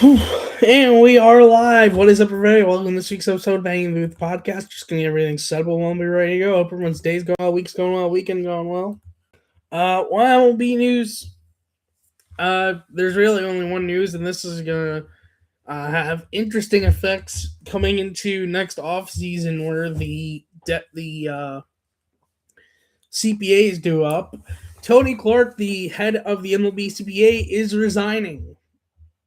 And we are live. What is up, everybody? Welcome to this week's episode of Banging the Booth Podcast. Just getting everything settled. We'll be ready to go. Hope everyone's day's going well, week's going well, weekend going well. MLB news. There's really only one news, and this is gonna have interesting effects coming into next off season, where the CPAs due up. Tony Clark, the head of the MLB CPA, is resigning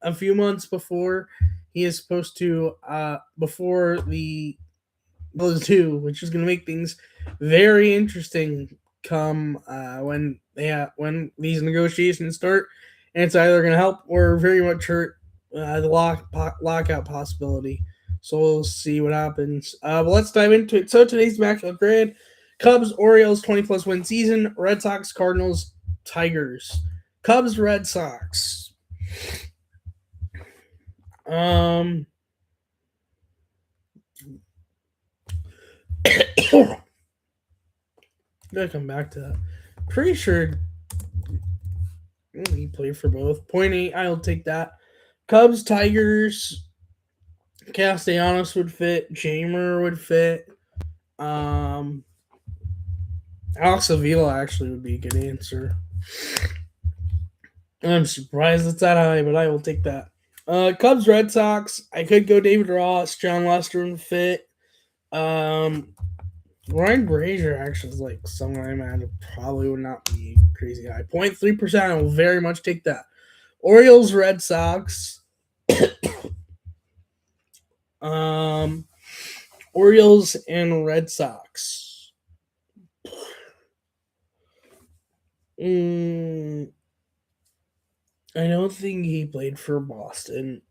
a few months before he is supposed to, before the those two, which is going to make things very interesting come when these negotiations start, and it's either going to help or very much hurt the lockout possibility. So we'll see what happens. But let's dive into it. So today's Immaculate grid: Cubs, Orioles, 20+ win season; Red Sox, Cardinals, Tigers. Cubs, Red Sox. Gotta come back to that. Pretty sure he played for both. 0.8, I'll take that. Cubs, Tigers, Castellanos would fit. Jamer would fit. Alex Avila actually would be a good answer. I'm surprised it's that high, but I will take that. Cubs, Red Sox. I could go David Ross. John Lester would fit. Ryan Brazier actually is like someone I imagine probably would not be crazy high. 0.3%. I will very much take that. Orioles, Red Sox. Orioles and Red Sox. I don't think he played for Boston.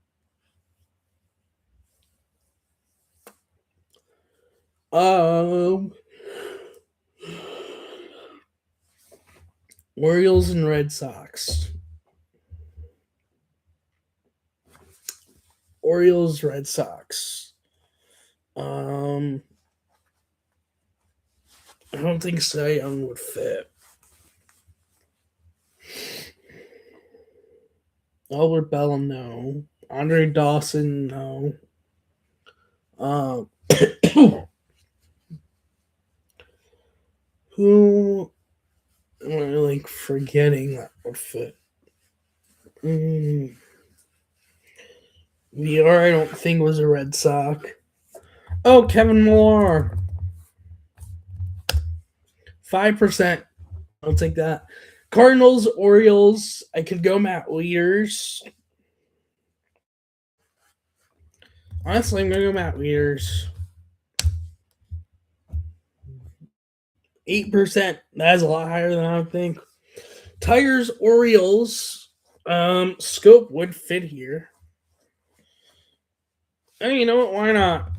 Orioles and Red Sox. Orioles, Red Sox. I don't think Cy Young would fit. Albert Bell, no. Andre Dawson, no. Who am I like forgetting that would fit? VR, I don't think was a Red Sox. Oh, Kevin Millar. 5%. I'll take that. Cardinals, Orioles. I could go Matt Wieters. Honestly, I'm going to go Matt Wieters. 8%. That is a lot higher than I would think. Tigers, Orioles. Scope would fit here. And you know what? Why not?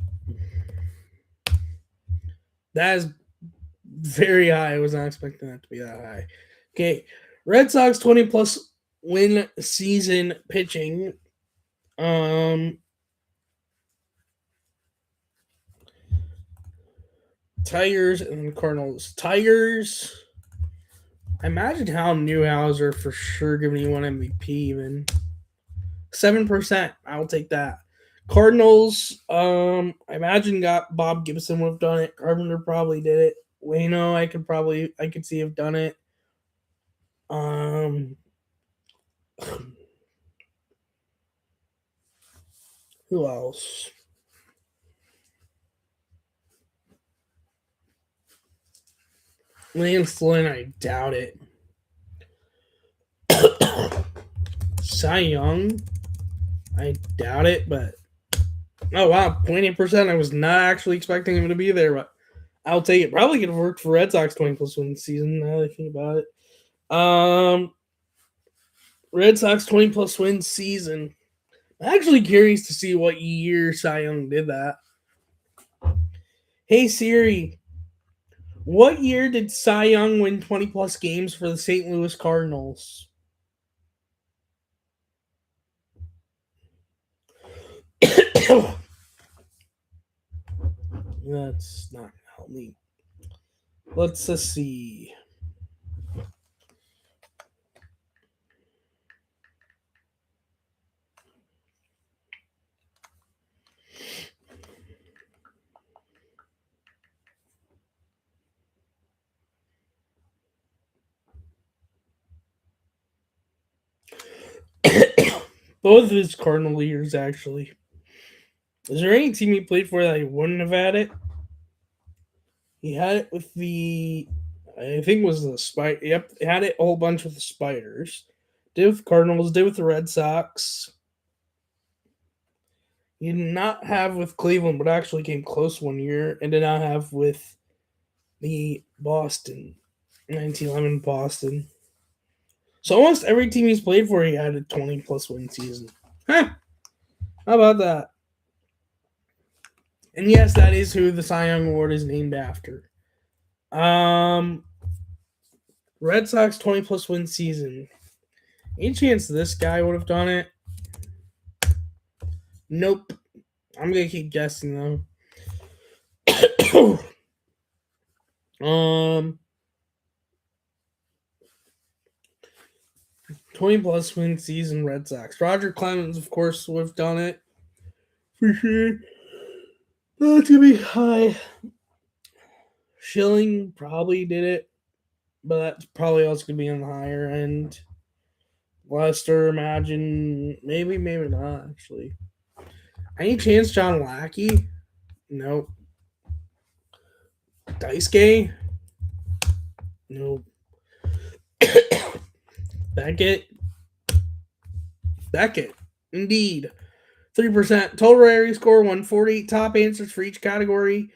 That is very high. I was not expecting that to be that high. Okay. Red Sox 20+ win season pitching. Tigers and Cardinals. Tigers. I imagine Hal Newhouser for sure giving you one MVP even. 7%. I'll take that. Cardinals. I imagine Bob Gibson would have done it. Carpenter probably did it. Wayno, I could see have done it. Who else? Lance Lynn, I doubt it. Cy Young, I doubt it, but oh wow, 0.8%. I was not actually expecting him to be there, but I'll take it. Probably could have worked for Red Sox 20+ win season now that I think about it. Red Sox 20+ win season. I'm actually curious to see what year Cy Young did that. Hey Siri, what year did Cy Young win 20+ games for the St. Louis Cardinals? That's not gonna help me. Let's see. Both of his Cardinal years, actually. Is there any team he played for that he wouldn't have had it? He had it with the, I think it was the Spider. Yep, he had it a whole bunch with the Spiders. Did with the Cardinals, did with the Red Sox. He did not have with Cleveland, but actually came close one year, and did not have with the Boston, 1911 Boston. So almost every team he's played for, he had a 20-plus win season. Huh. How about that? And yes, that is who the Cy Young Award is named after. Red Sox 20-plus win season. Any chance this guy would have done it? Nope. I'm gonna keep guessing though. 20-plus win season Red Sox. Roger Clemens, of course, would have done it for sure. That's gonna be high. Schilling probably did it, but that's probably also gonna be on the higher end. Lester, imagine, maybe not actually. Any chance John Lackey? Nope. Daisuke? Nope. Beckett. Indeed. 3%. Total area score 140. Top answers for each category.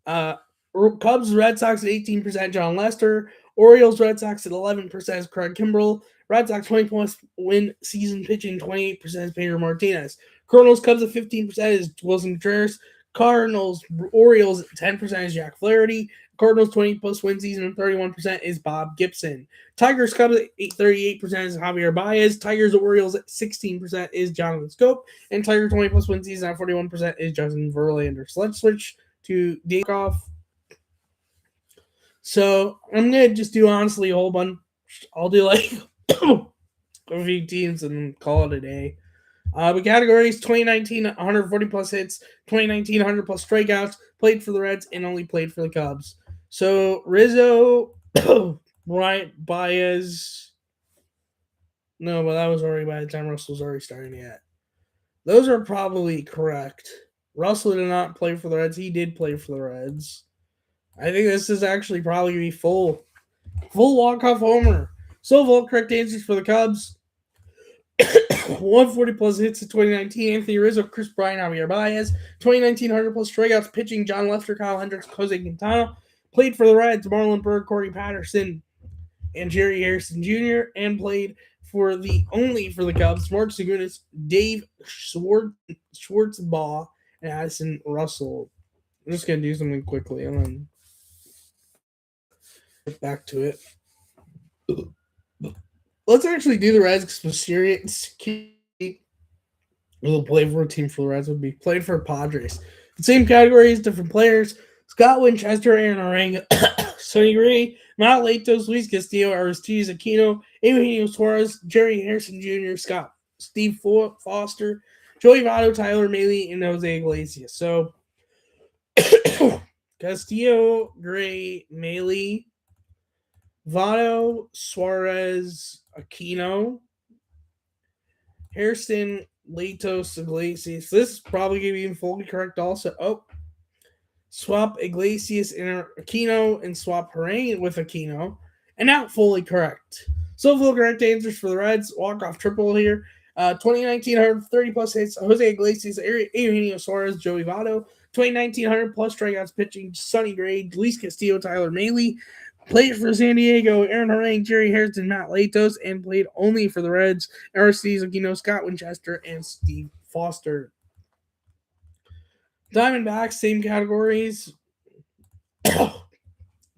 Cubs, Red Sox at 18%, John Lester. Orioles, Red Sox at 11%, Craig Kimbrell. Red Sox 20-plus win season pitching, 28% is Pedro Martinez. Cardinals, Cubs at 15% is Wilson Contreras. Cardinals, Orioles at 10% is Jack Flaherty. Cardinals 20-plus win season and 31% is Bob Gibson. Tigers, Cubs at 38% is Javier Baez. Tigers, Orioles at 16% is Jonathan Scope. And Tiger 20-plus win season at 41% is Justin Verlander. So let's switch to Walkoff. So I'm going to just do honestly a whole bunch. I'll do like a few teams and call it a day. But categories 2019 140 plus hits, 2019 100 plus strikeouts, played for the Reds and only played for the Cubs. So Rizzo, Bryant, Baez. No, but that was already by the time Russell was already starting yet. Those are probably correct. Russell did not play for the Reds. He did play for the Reds. I think this is actually probably going to be full walk-off homer. So, all correct answers for the Cubs. 140 plus hits in 2019. Anthony Rizzo, Chris Bryant, Javier Baez. 2019 100 plus strikeouts pitching. John Lester, Kyle Hendricks, Jose Quintana. Played for the Reds. Marlon Berg, Corey Patterson, and Jerry Harrison Jr. And played for the Cubs. Mark Segunis, Dave Schwartzbaugh, and Addison Russell. I'm just gonna do something quickly and then get back to it. Let's actually do the Reds because Mysterious will play for a team for the Reds would be played for Padres. The same categories, different players. Scott Winchester, Aaron Orang, Sonny Gray, Matt Latos, Luis Castillo, Aristides Aquino, Eugenio Suarez, Jerry Harrison Jr., Steve Foster, Joey Votto, Tyler Mahle, and Jose Iglesias. So Castillo, Gray, Mahle, Votto, Suarez, Aquino, Harrison, Latos, Iglesias. This is probably going to be even fully correct also. Swap Iglesias and Aquino and swap Harain with Aquino. And not fully correct. So full correct answers for the Reds. Walk-off triple here. 2019 130 plus hits, Jose Iglesias, Eugenio Suarez, Joey Votto. 2019 100 plus strikeouts pitching, Sonny Gray, Luis Castillo, Tyler Mahle. Played for San Diego, Aaron Harang, Jerry Harrison, Matt Latos, and played only for the Reds, Aristides Aquino, Scott Winchester, and Steve Foster. Diamondbacks, same categories.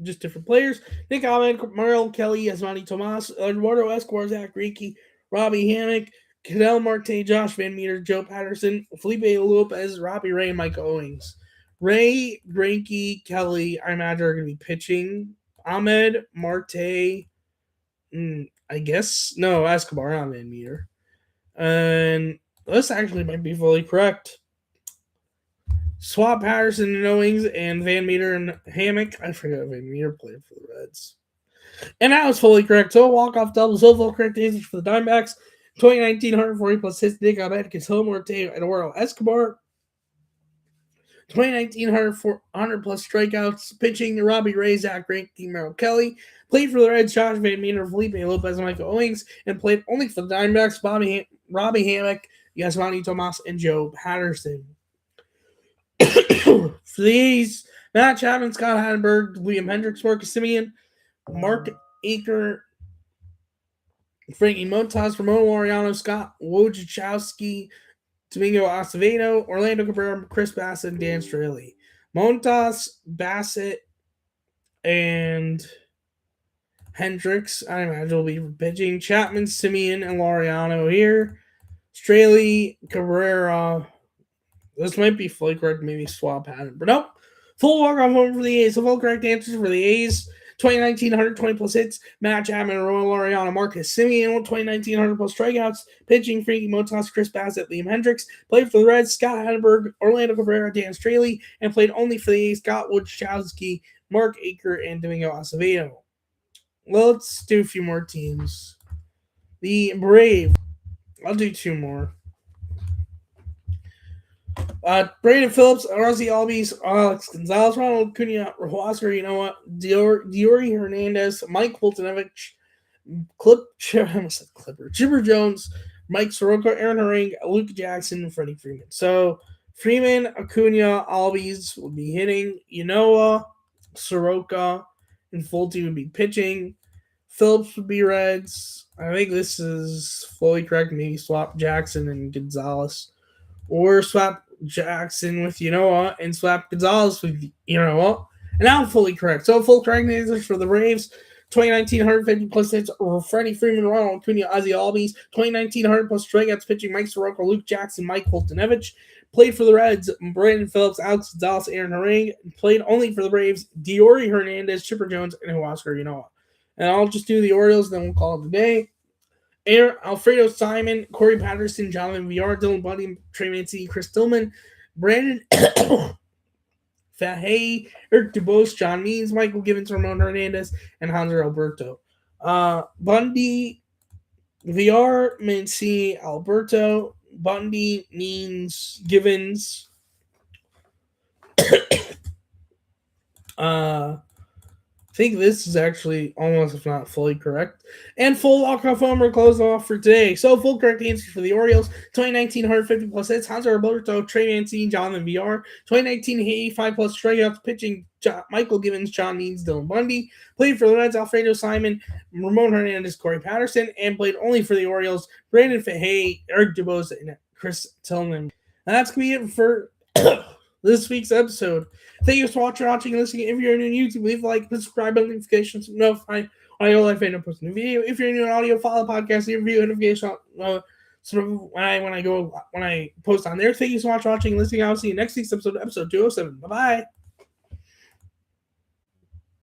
Just different players. Nick Ahmed, Merrill Kelly, Yasmani Tomas, Eduardo Escobar, Zach Greinke, Robbie Hammock, Cadell Marte, Josh Van Meter, Joe Patterson, Felipe Lopez, Robbie Ray, and Mike Owings. Ray, Greinke, Kelly, I imagine are going to be pitching. Ahmed, Marte, I guess. No, Escobar, not Van Meter. And this actually might be fully correct. Swap Patterson and Owings and Van Meter and Hammock. I forgot Van Meter played for the Reds. And that was fully correct. So walk-off double. So full correct answers for the Diamondbacks. 2019, 140 plus hits, Nick Abed, Casilmo Ortega, Eduardo Escobar. 2019, 100 plus strikeouts, pitching to Robbie Ray, Zach Greinke, Merrill Kelly. Played for the Reds, Josh Van Meter, Felipe Lopez, and Michael Owings, and played only for the Diamondbacks, Robbie Hammock, Yasmani Tomas, and Joe Patterson. For these, Matt Chapman, Scott Hattenberg, William Hendricks, Marcus Semien, Mark Aker, Frankie Montas, Ramon Laureano, Scott Wojciechowski, Domingo Acevedo, Orlando Cabrera, Chris Bassett, and Dan Straley. Montas, Bassett, and Hendricks, I imagine, will be pitching. Chapman, Semien, and Laureano here. Straley, Cabrera. This might be fully correct, maybe swap pattern, but nope. Full walk-off home for the A's. So full correct answers for the A's. 2019, 120 plus hits, Matt Chapman, Ramon Laureano, Marcus Semien. 2019, 100 plus strikeouts, pitching, Frankie Montas, Chris Bassett, Liam Hendricks. Played for the Reds, Scott Hattenberg, Orlando Cabrera, Dan Straley, and played only for the A's, Scott Wojciechowski, Mark Aker, and Domingo Acevedo. Let's do a few more teams. The Brave. I'll do two more. Brandon Phillips, Ozzie Albies, Alex Gonzalez, Ronald Acuna, Oscar, you know what? Diori Hernandez, Mike Voltanovich, Chipper Jones, Mike Soroka, Aaron Herring, Luke Jackson, and Freddie Freeman. So Freeman, Acuna, Albies will be hitting. Yanoa, Soroka, and Fulte would be pitching. Phillips would be Reds. I think this is fully correct. Maybe swap Jackson and Gonzalez. Or swap Jackson with Yanoa and swap Gonzalez with Yanoa. And I'm fully correct. So full correct answers for the Braves. 2019 150 plus hits, Freddie Freeman, Ronald Acuna, Ozzie Albies. 2019 100 plus strikeouts, pitching Mike Soroka, Luke Jackson, Mike Voltanovich. Played for the Reds, Brandon Phillips, Alex Gonzalez, Aaron Herring. Played only for the Braves, Diori Hernandez, Chipper Jones, and Oscar Yanoa. And I'll just do the Orioles, then we'll call it a day. Alfredo Simon, Corey Patterson, Jonathan Villar, Dylan Bundy, Trey Mancini, Chris Tillman, Brandon Fahey, Eric Dubose, John Means, Michael Givens, Ramon Hernandez, and Hanser Alberto. Bundy, Villar, Mancini, Alberto, Bundy, Means, Givens. I think this is actually almost, if not fully correct. And full walk-off homer close off for today. So full correct answers for the Orioles. 2019 150 plus hits, Hanser Alberto, Trey Mancini, Jonathan Villar. 2019 85 plus strikeouts, pitching Michael Givens, John Means, Dylan Bundy. Played for the Reds, Alfredo Simon, Ramon Hernandez, Corey Patterson. And played only for the Orioles, Brandon Fahey, Eric Dubose, and Chris Tillman. And that's going to be it for this week's episode. Thank you for watching and listening. If you're new on YouTube, leave a like, subscribe, and notifications to notify when I post a new video. If you're new on audio, follow the podcast, review notification when I post on there. Thank you so much for watching and listening. I'll see you next week's episode 207. Bye bye.